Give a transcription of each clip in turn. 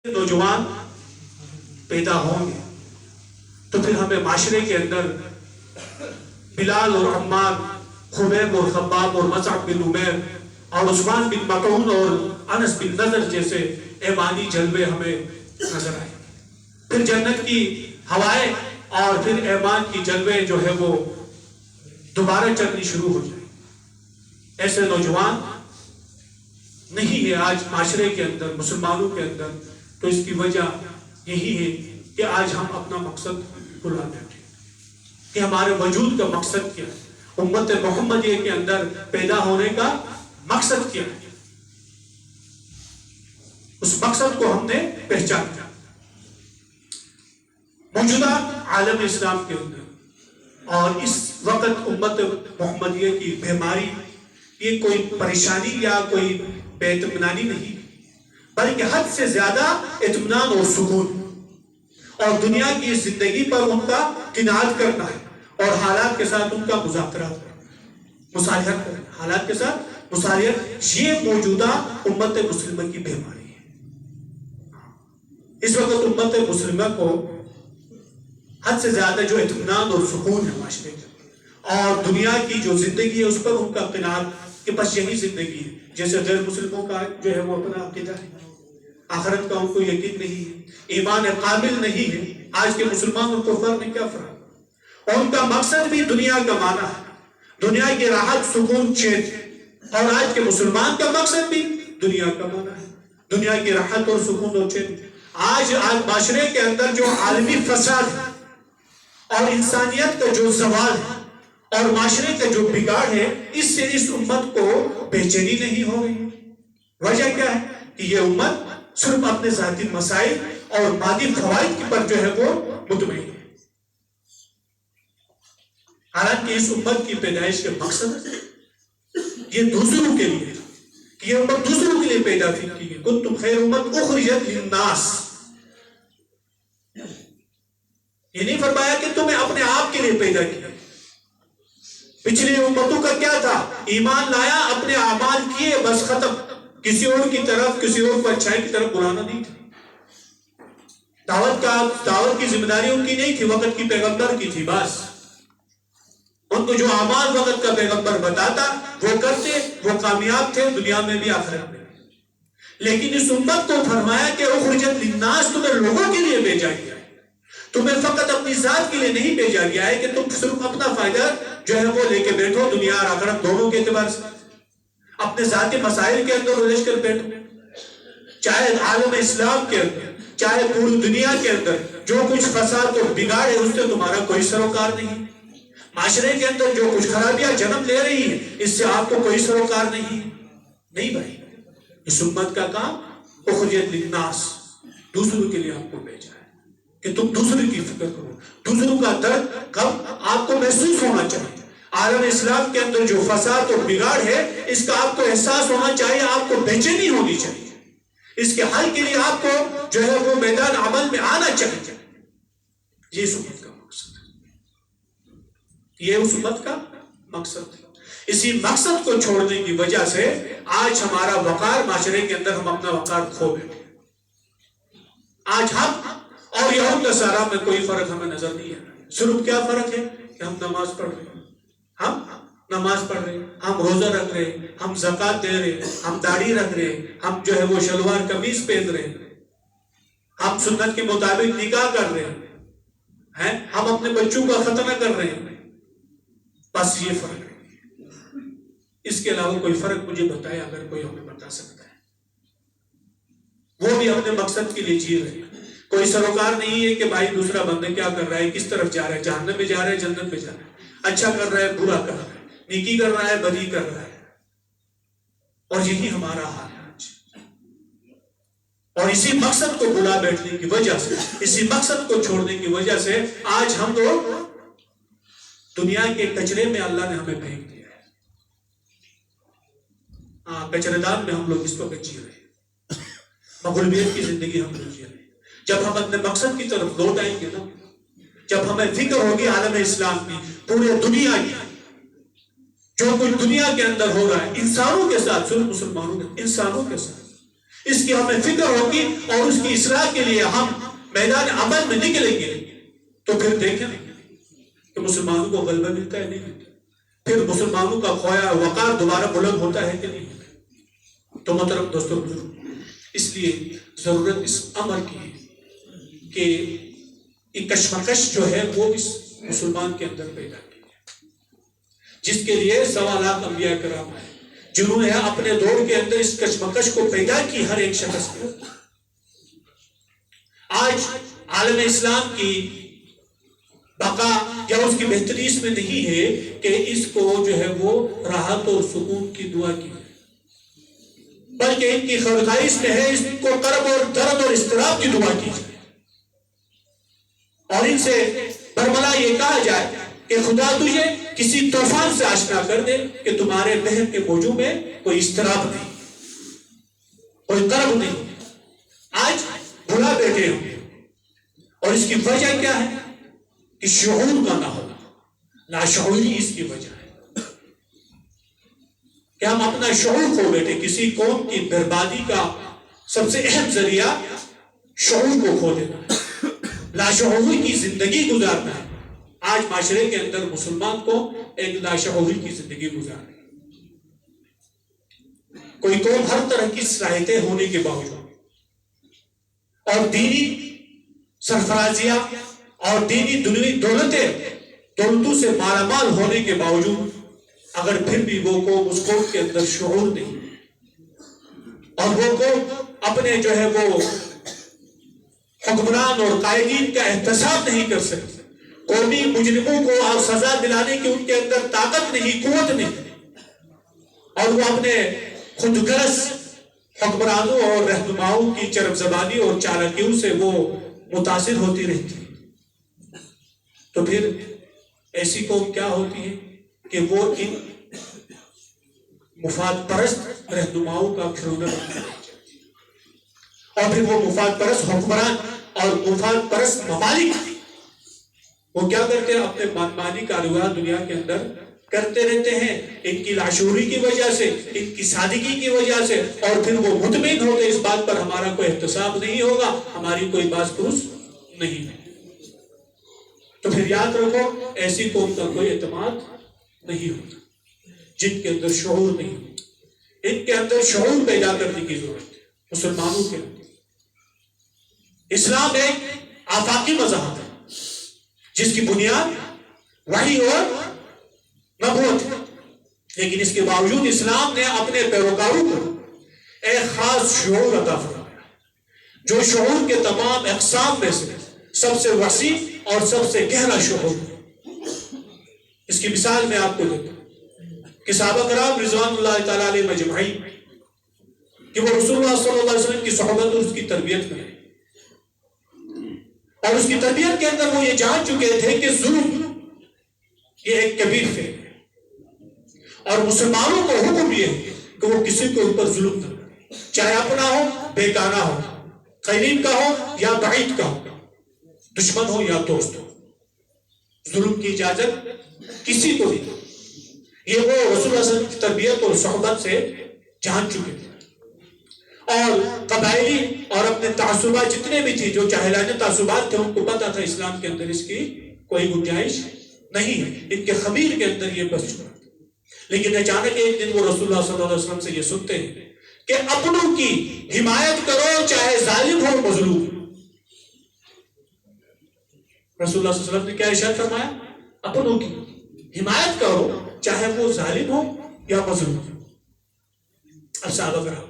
نوجوان پیدا ہوں گے تو پھر ہمیں معاشرے کے اندر بلال اور عمار، خبیب اور خباب اور مصعب بن عمیر اور عثمان بن مطعون اور انس بن نضر جیسے ایمانی جلوے ہمیں نظر آئے. پھر جنت کی ہوائیں اور پھر ایمان کی جلوے جو ہے وہ دوبارہ چلنی شروع ہو جائے. ایسے نوجوان نہیں ہے آج معاشرے کے اندر، مسلمانوں کے اندر. تو اس کی وجہ یہی ہے کہ آج ہم اپنا مقصد بھلا بیٹھے کہ ہمارے وجود کا مقصد کیا ہے، امت محمدیہ کے اندر پیدا ہونے کا مقصد کیا ہے. اس مقصد کو ہم نے پہچانا. موجودہ عالم اسلام کے اندر اور اس وقت امت محمدیہ کی بیماری یہ کوئی پریشانی یا کوئی بے اطمینانی نہیں، بلکہ حد سے زیادہ اطمینان اور سکون اور دنیا کی زندگی پر ان کا قناعت کرنا ہے اور حالات کے ساتھ ان کا مذاکرہ مصالحت کرنا، حالات کے ساتھ مصالحت. یہ موجودہ امت مسلمہ کی بیماری ہے. اس وقت امت مسلمہ کو حد سے زیادہ جو اطمینان اور سکون ہے معاشرے کے اور دنیا کی جو زندگی ہے اس پر ان کا قناعت کہ بس یہی زندگی ہے. جیسے غیر مسلموں کا جو ہے وہ اپنا عقیدہ ہے، آخرت کا ان کو یقین نہیں ہے، ایمان کامل نہیں ہے. آج کے مسلمان اور کفار میں کیا فرق؟ اور ان کا مقصد بھی دنیا کا معنی ہے، دنیا کی راحت، سکون، چین. اور آج کے مسلمان کا مقصد بھی دنیا کا معنی ہے، دنیا کی راحت اور سکون اور چین. آج معاشرے کے اندر جو عالمی فساد ہے اور انسانیت کا جو زوال ہے اور معاشرے کا جو بگاڑ ہے، اس سے اس امت کو بے چینی نہیں ہو رہی. وجہ کیا ہے کہ یہ امت صرف اپنے ذاتی مسائل اور مادی فوائد پر جو ہے وہ مطمئن ہے. حالانکہ اس امت کی پیدائش کے مقصد یہ دوسروں کے لیے کہ یہ امت دوسروں کے لیے پیدا کی گئی. کنتم خیر امت اخرجت للناس. یہ نہیں فرمایا کہ تمہیں اپنے آپ کے لیے پیدا کیا. پچھلی امتوں کا کیا تھا؟ ایمان لایا، اپنے اعمال کیے، بس ختم. کسی اور کی طرف، کسی اور کو اچھائی کی طرف بلانا نہیں تھا. دعوت کی ذمہ داری ان کی نہیں تھی، وقت کی پیغمبر کی تھی. بس ان کو جو اعمال وقت کا پیغمبر بتاتا وہ کرتے، وہ کامیاب تھے دنیا میں بھی آخرت میں. لیکن اس امت کو فرمایا کہ اخرجت للناس، تمہیں لوگوں کے لیے بھیجا گیا ہے، تمہیں فقط اپنی ذات کے لیے نہیں بھیجا گیا ہے کہ تم صرف اپنا فائدہ جو ہے وہ لے کے بیٹھو دنیا اور آخرت دونوں کے اعتبار سے، اپنے ذاتی مسائل کے اندر الجھ کر بیٹھو. چاہے عالم اسلام کے اندر، چاہے پوری دنیا کے اندر جو کچھ فساد اور بگاڑ ہے اس سے تمہارا کوئی سروکار نہیں. معاشرے کے اندر جو کچھ خرابیاں جنم لے رہی ہیں اس سے آپ کو کوئی سروکار نہیں. نہیں بھائی، اس امت کا کام اخرجت للناس، دوسروں کے لیے آپ کو بھیجا ہے کہ تم دوسروں کی فکر کرو. دوسروں کا درد غم آپ کو محسوس ہونا چاہیے. عالم اسلام کے اندر جو فساد اور بگاڑ ہے اس کا آپ کو احساس ہونا چاہیے، آپ کو بے چینی ہونی چاہیے. اس کے حل کے لیے آپ کو جو ہے وہ میدان عمل میں آنا چاہیے. یہ اس امت کا مقصد ہے، یہ اس امت کا مقصد ہے. اسی مقصد کو چھوڑنے کی وجہ سے آج ہمارا وقار، معاشرے کے اندر ہم اپنا وقار کھو بیٹھے. آج ہم اور یہود نصارہ میں کوئی فرق ہمیں نظر نہیں ہے. صرف کیا فرق ہے کہ ہم نماز پڑھ رہے ہیں، ہم نماز پڑھ رہے ہیں، ہم روزہ رکھ رہے ہیں، ہم زکوٰۃ دے رہے ہیں، ہم داڑھی رکھ رہے ہیں، ہم جو ہے وہ شلوار قمیص پہن رہے ہیں، ہم سنت کے مطابق نکاح کر رہے ہیں، ہم اپنے بچوں کا ختنہ کر رہے ہیں. بس یہ فرق ہے. اس کے علاوہ کوئی فرق مجھے بتائے اگر کوئی ہمیں بتا سکتا ہے. وہ بھی اپنے مقصد کے لیے جی رہے ہیں. کوئی سروکار نہیں ہے کہ بھائی دوسرا بندہ کیا کر رہا ہے، کس طرف جا رہا ہے، جہنم میں جا رہا ہے، جنت میں جا رہا ہے، اچھا کر رہا ہے، برا کر رہا ہے، نیکی کر رہا ہے، بدی کر رہا ہے. اور یہی ہمارا حال ہے آج. اور اسی مقصد کو بھلا بیٹھنے کی وجہ سے، اسی مقصد کو چھوڑنے کی وجہ سے آج ہم لوگ دنیا کے کچرے میں اللہ نے ہمیں پھینک دیا ہے. کچرے دان میں ہم لوگ اس وقت جی رہے ہیں، مغلوبیت کی زندگی ہم لوگ جی رہے ہیں. جب ہم اپنے مقصد کی طرف لوٹ آئیں گے نا، جب ہمیں فکر ہوگی عالم اسلام کی، پورے دنیا کی، جو کچھ دنیا کے اندر ہو رہا ہے انسانوں کے ساتھ، صرف مسلمانوں کے، انسانوں کے ساتھ، اس کی ہمیں فکر ہوگی اور اس کی اصلاح کے لیے ہم میدان عمل میں نکلیں گے، تو پھر دیکھیں کہ مسلمانوں کو غلبہ ملتا ہے نہیں ملتا، پھر مسلمانوں کا کھویا وقار دوبارہ بلند ہوتا ہے کہ نہیں ہوتا۔ تو محترم دوستوں بزرگ، اس لیے ضرورت اس امر کی ہے کہ یہ کشمکش جو ہے وہ اس مسلمان کے اندر پیدا کی ہے، جس کے لیے 1.25 لاکھ انبیاء کرام ہیں جنہوں نے اپنے دور کے اندر اس کشمکش کو پیدا کی ہر ایک شخص کے۔ آج عالم اسلام کی بقا یا اس کی بہتری اس میں نہیں ہے کہ اس کو جو ہے وہ راحت اور سکون کی دعا کی جائے، بلکہ ان کی خواہش میں ہے اس کو کرب اور درد اور اضطراب کی دعا کی جائے، اور ان سے برملا یہ کہا جائے کہ خدا تجھے کسی طوفان سے آشنا کر دے کہ تمہارے بہر کے موجوں میں کوئی اضطراب نہیں، کوئی کرب نہیں۔ آج بھلا بیٹھے ہوں، اور اس کی وجہ کیا ہے کہ شعور کا نہ ہونا، لاشعوری اس کی وجہ ہے کہ ہم اپنا شعور کھو بیٹھے۔ کسی قوم کی بربادی کا سب سے اہم ذریعہ شعور کو کھو دینا ہے، لاشعوری کی زندگی گزارنا ہے۔ آج معاشرے کے اندر مسلمان کو ایک لاشعوری کی زندگی گزارنا ہے۔ کوئی قوم ہر طرح کی صلاحیتیں ہونے کے باوجود اور دینی سرفرازیاں اور دینی دنیوی دولتوں سے مالا مال ہونے کے باوجود اگر پھر بھی وہ قوم اس قوم کے اندر شعور نہیں، اور وہ قوم اپنے جو ہے وہ حکمران اور قائدین کا احتساب نہیں کر سکتی، قومی مجرموں کو اور سزا دلانے کی ان کے اندر طاقت نہیں، قوت نہیں، اور وہ اپنے خود غرض حکمرانوں اور رہنماؤں کی چرب زبانی اور چالاکیوں سے وہ متاثر ہوتی رہتی، تو پھر ایسی قوم کیا ہوتی ہے کہ وہ ان مفاد پرست رہنماؤں کا کھلونا بن جاتی ہے، اور پھر وہ مفاد پرست حکمران اور مفاد پرست ممالک وہ کیا کرتے ہیں، اپنے منمانی کاروبار دنیا کے اندر کرتے رہتے ہیں، ان کی لاشعوری کی وجہ سے، ان کی سادگی کی وجہ سے، اور پھر وہ مطمئن ہوتے اس بات پر ہمارا کوئی احتساب نہیں ہوگا، ہماری کوئی باز پرس نہیں ہے۔ تو پھر یاد رکھو ایسی قوم کا کوئی اعتماد نہیں ہوتا جن کے اندر شعور نہیں ہوتا۔ ان کے اندر شعور پیدا کرنے کی ضرورت ہے مسلمانوں کے اندر۔ اسلام ایک آفاقی مذہب ہے جس کی بنیاد وحی اور نبوت ہے، لیکن اس کے باوجود اسلام نے اپنے پیروکاروں کو ایک خاص شعور عطا فرمایا، جو شعور کے تمام اقسام میں سے سب سے وسیع اور سب سے گہرا شعور ہے۔ اس کی مثال میں آپ کو دیتا ہوں کہ صحابہ کرام رضوان اللہ تعالیٰ علیہ مجمعین کہ وہ رسول اللہ صلی اللہ علیہ وسلم کی صحبت اور اس کی تربیت میں، اور اس کی تربیت کے اندر وہ یہ جان چکے تھے کہ ظلم یہ ایک کبیر فعل ہے، اور مسلمانوں کو حکم یہ ہے کہ وہ کسی کے اوپر ظلم نہ کرے، چاہے اپنا ہو، بیگانہ ہو، قریب کا ہو یا بعید کا ہو، دشمن ہو یا دوست ہو، ظلم کی اجازت کسی کو نہیں۔ یہ وہ رسول اللہ صلی اللہ علیہ وسلم کی تربیت اور صحبت سے جان چکے تھے، اور قبائلی اور اپنے تعصبات جتنے بھی تھے، جو جاہلانہ تعصبات تھے، ان کو پتا تھا اسلام کے اندر اس کی کوئی گنجائش نہیں ہے، ان کے خمیر کے اندر یہ بس چکا تھا۔ لیکن اچانک ایک دن وہ رسول اللہ صلی اللہ علیہ وسلم سے یہ سنتے ہیں کہ اپنوں کی حمایت کرو چاہے ظالم ہو مظلوم۔ رسول اللہ صلی اللہ علیہ وسلم نے کیا ارشاد فرمایا؟ اپنوں کی حمایت کرو چاہے وہ ظالم ہو یا مظلوم۔ اب صحابہ کرام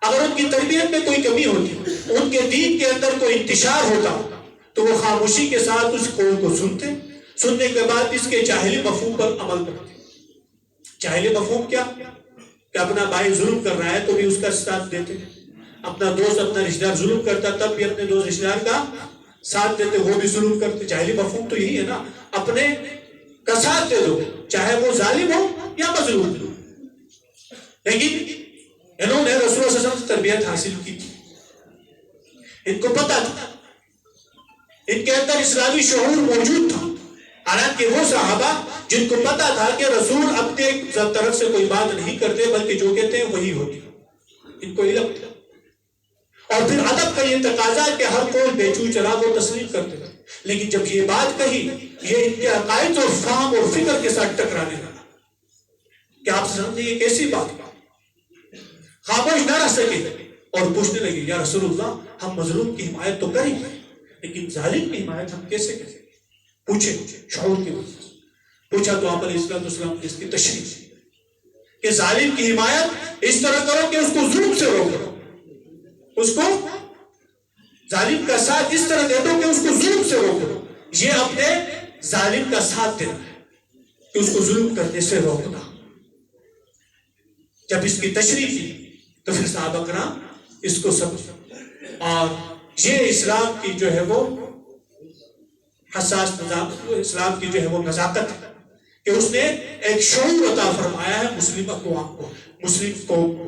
اگر ان کی تربیت میں کوئی کمی ہوتی، ان کے دین کے اندر کوئی انتشار ہوتا، تو وہ خاموشی کے ساتھ اس قول کو سنتے، سننے کے بعد اس کے جاہلی مفہوم پر عمل کرتے۔ جاہلی مفہوم کیا کہ اپنا بھائی ظلم کر رہا ہے تو بھی اس کا ساتھ دیتے، اپنا دوست اپنا رشتہ دار ظلم کرتا تب بھی اپنے دوست رشتہ دار کا ساتھ دیتے، وہ بھی ظلم کرتے۔ جاہلی مفہوم تو یہی ہے نا، اپنے کا ساتھ دے دو چاہے وہ ظالم ہو یا مظلوم۔ لیکن انہوں نے رسول اللہ صلی اللہ علیہ وسلم سے تربیت حاصل کی تھی، ان کو پتا تھا، ان کے اندر اسلامی شعور موجود تھا۔ حالانکہ وہ صحابہ جن کو پتا تھا کہ رسول اپنے طرف سے کوئی بات نہیں کرتے، بلکہ جو کہتے ہیں وہی ہوتی، ان کو علم تھا. اور پھر ادب کا یہ تقاضا کہ ہر کوئی بے چو چلا وہ تسلیم کرتے تھے. لیکن جب یہ بات کہی یہ ان کے عقائد اور فہم اور فکر کے ساتھ ٹکرانے لگا کہ آپ سمجھیں یہ کیسی بات. خاموش نہ رہ سکے اور پوچھنے لگے یا رسول اللہ ہم مظلوم کی حمایت تو کریں گے لیکن ظالم کی حمایت ہم کیسے کریں گے. پوچھے شعور کی وجہ سے پوچھا تو آپ علیہ السلام نے اس کی تشریح کہ ظالم کی حمایت اس طرح کرو کہ اس کو ظلم سے روکو. اس کو ظالم کا ساتھ اس طرح دے دو کہ اس کو ظلم سے روکو. یہ اپنے ظالم کا ساتھ دینا ہے کہ اس کو ظلم کرنے سے روکنا. جب اس کی تشریح کی تو پھر صحابہ کرام اس کو سمجھ اور یہ اسلام کی جو ہے وہ حساس نظام اسلام کی جو ہے وہ نزاکت ہے کہ اس نے ایک شعور عطا فرمایا ہے مسلم اقوام کو مسلم قوم کو.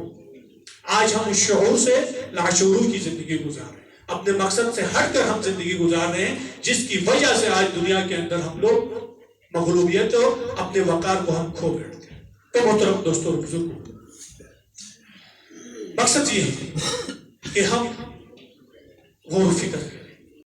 آج ہم اس شعور سے لاشعوری کی زندگی گزار رہے ہیں. اپنے مقصد سے ہٹ کر ہم زندگی گزار رہے ہیں جس کی وجہ سے آج دنیا کے اندر ہم لوگ مغلوبیت اور اپنے وقار کو ہم کھو بیٹھتے ہیں. تو محترم دوستوں اور بزرگوں مقصد یہ ہے کہ ہم غور و فکر کریں.